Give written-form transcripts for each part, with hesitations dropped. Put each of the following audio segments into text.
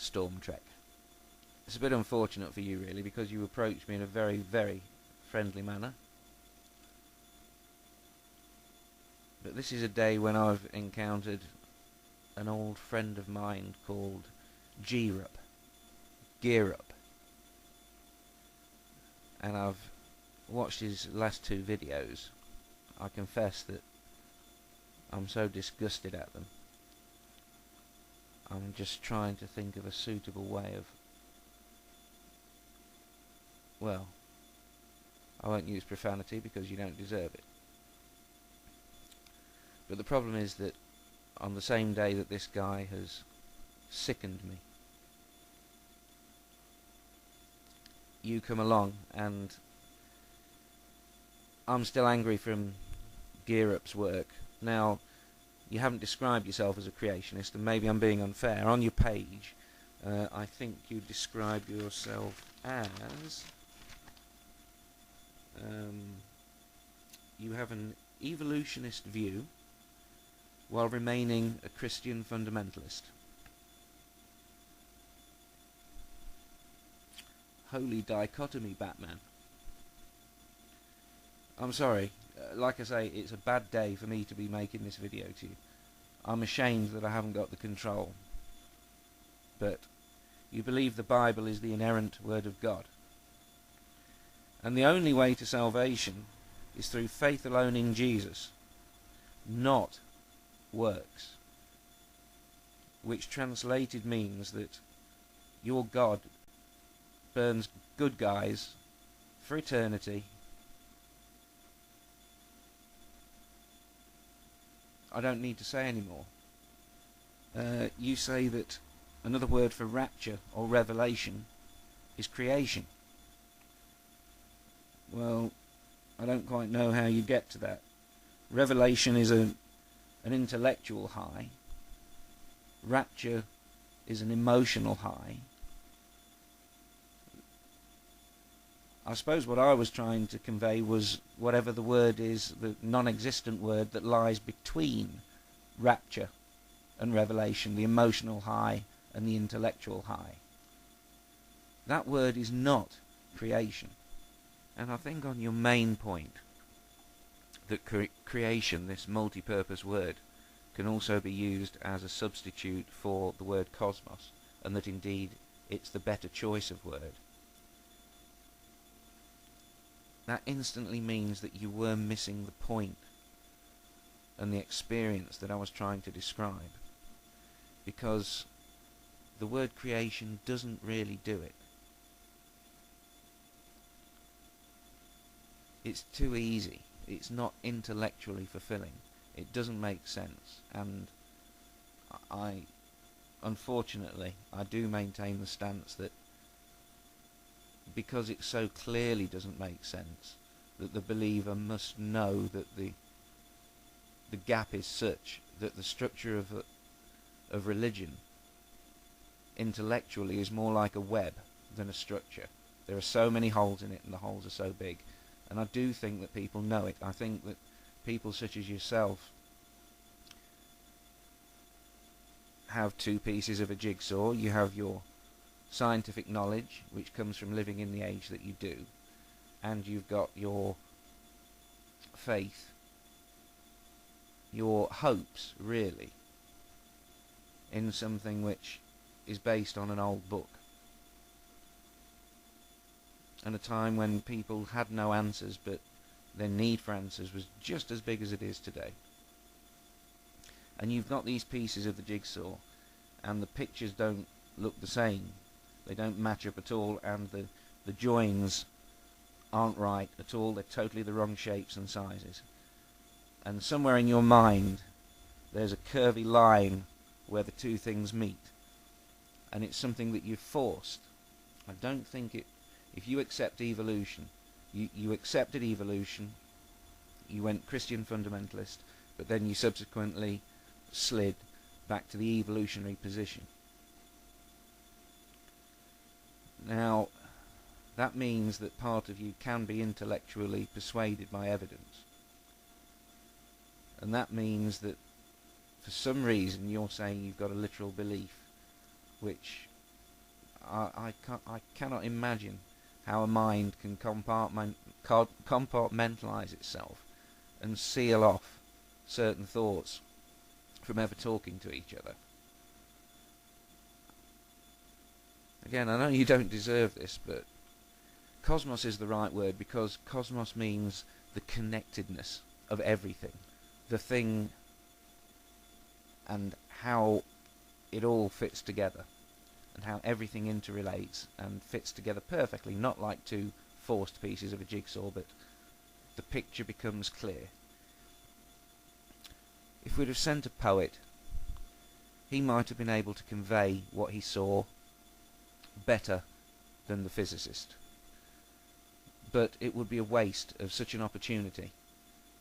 Stormtrek. It's a bit unfortunate for you, really, because you approached me in a very, very friendly manner. But this is a day when I've encountered an old friend of mine called G-Rup. Gear Up. And I've watched his last two videos. I confess that I'm so disgusted at them. I'm just trying to think of a suitable way of... Well, I won't use profanity because you don't deserve it. But the problem is that on the same day that this guy has sickened me, you come along, and I'm still angry from Gear Up's work. Now, you haven't described yourself as a creationist, and maybe I'm being unfair. On your page, I think you describe yourself as... you have an evolutionist view while remaining a Christian fundamentalist. Holy dichotomy, Batman. I'm sorry, like I say, it's a bad day for me to be making this video to you. I'm ashamed that I haven't got the control. But you believe the Bible is the inerrant word of God. And the only way to salvation is through faith alone in Jesus, not works. Which translated means that your God burns good guys for eternity. I don't need to say any more. You say that another word for rapture or revelation is creation. Well, I don't quite know how you get to that. Revelation is an intellectual high. Rapture is an emotional high. I suppose what I was trying to convey was whatever the word is, the non-existent word that lies between rapture and revelation, the emotional high and the intellectual high. That word is not creation. And I think on your main point, that creation, this multi-purpose word, can also be used as a substitute for the word cosmos, and that indeed it's the better choice of word. That instantly means that you were missing the point and the experience that I was trying to describe, because the word creation doesn't really do it. It's too easy. It's not intellectually fulfilling. It doesn't make sense, and unfortunately, I do maintain the stance that because it so clearly doesn't make sense, that the believer must know that the gap is such that the structure of religion intellectually is more like a web than a structure. There are so many holes in it, and the holes are so big. And I do think that people know it. I think that people such as yourself have two pieces of a jigsaw. You have your scientific knowledge, which comes from living in the age that you do, and you've got your faith, your hopes, really, in something which is based on an old book. And a time when people had no answers, but their need for answers was just as big as it is today. And you've got these pieces of the jigsaw, and the pictures don't look the same. They don't match up at all, and the joins aren't right at all. They're totally the wrong shapes and sizes. And somewhere in your mind, there's a curvy line where the two things meet. And it's something that you've forced. I don't think it... If you accept evolution, you accepted evolution, you went Christian fundamentalist, but then you subsequently slid back to the evolutionary position. Now, that means that part of you can be intellectually persuaded by evidence. And that means that for some reason you're saying you've got a literal belief, which I cannot imagine how a mind can compartmentalize itself and seal off certain thoughts from ever talking to each other. Again, I know you don't deserve this, but cosmos is the right word, because cosmos means the connectedness of everything, the thing, and how it all fits together, and how everything interrelates and fits together perfectly, not like two forced pieces of a jigsaw, but the picture becomes clear. If we'd have sent a poet, he might have been able to convey what he saw better than the physicist. But it would be a waste of such an opportunity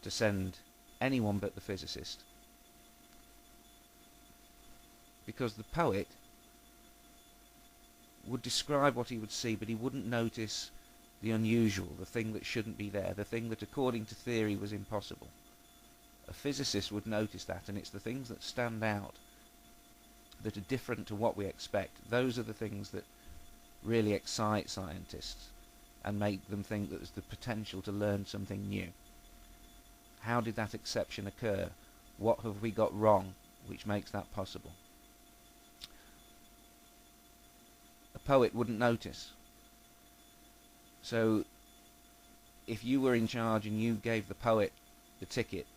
to send anyone but the physicist. Because the poet would describe what he would see, but he wouldn't notice the unusual, the thing that shouldn't be there, the thing that according to theory was impossible. A physicist would notice that, and it's the things that stand out, that are different to what we expect. Those are the things that really excite scientists and make them think that there's the potential to learn something new. How did that exception occur? What have we got wrong which makes that possible? A poet wouldn't notice. So if you were in charge and you gave the poet the ticket,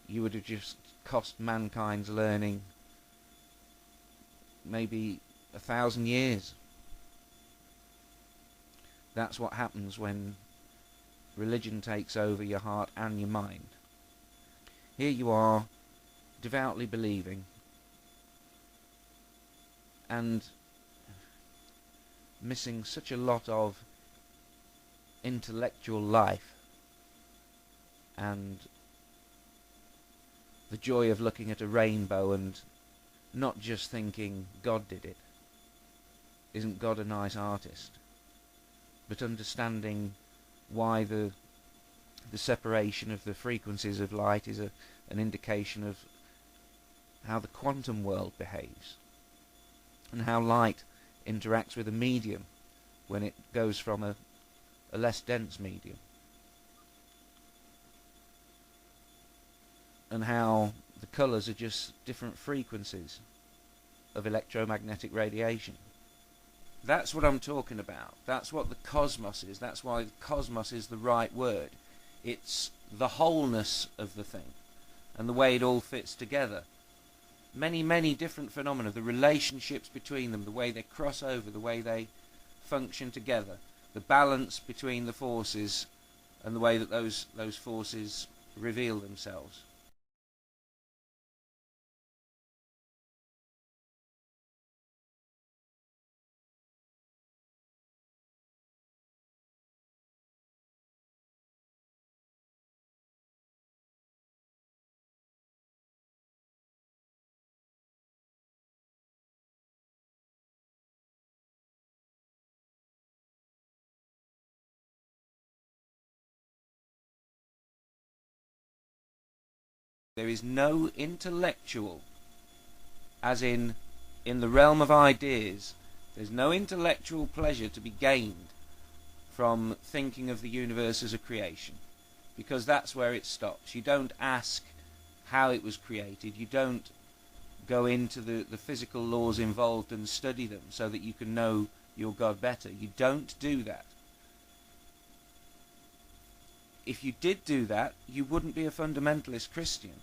you would have just cost mankind's learning maybe 1,000 years. That's what happens when religion takes over your heart and your mind. Here you are, devoutly believing, and missing such a lot of intellectual life and the joy of looking at a rainbow and not just thinking God did it. Isn't God a nice artist? But understanding why the separation of the frequencies of light is an indication of how the quantum world behaves, and how light interacts with a medium when it goes from a less dense medium, and how the colours are just different frequencies of electromagnetic radiation. That's what I'm talking about. That's what the cosmos is. That's why cosmos is the right word. It's the wholeness of the thing and the way it all fits together. Many, many different phenomena, the relationships between them, the way they cross over, the way they function together, the balance between the forces and the way that those forces reveal themselves. There is no intellectual, as in the realm of ideas, there's no intellectual pleasure to be gained from thinking of the universe as a creation, because that's where it stops. You don't ask how it was created. You don't go into the physical laws involved and study them so that you can know your God better. You don't do that. If you did do that, you wouldn't be a fundamentalist Christian.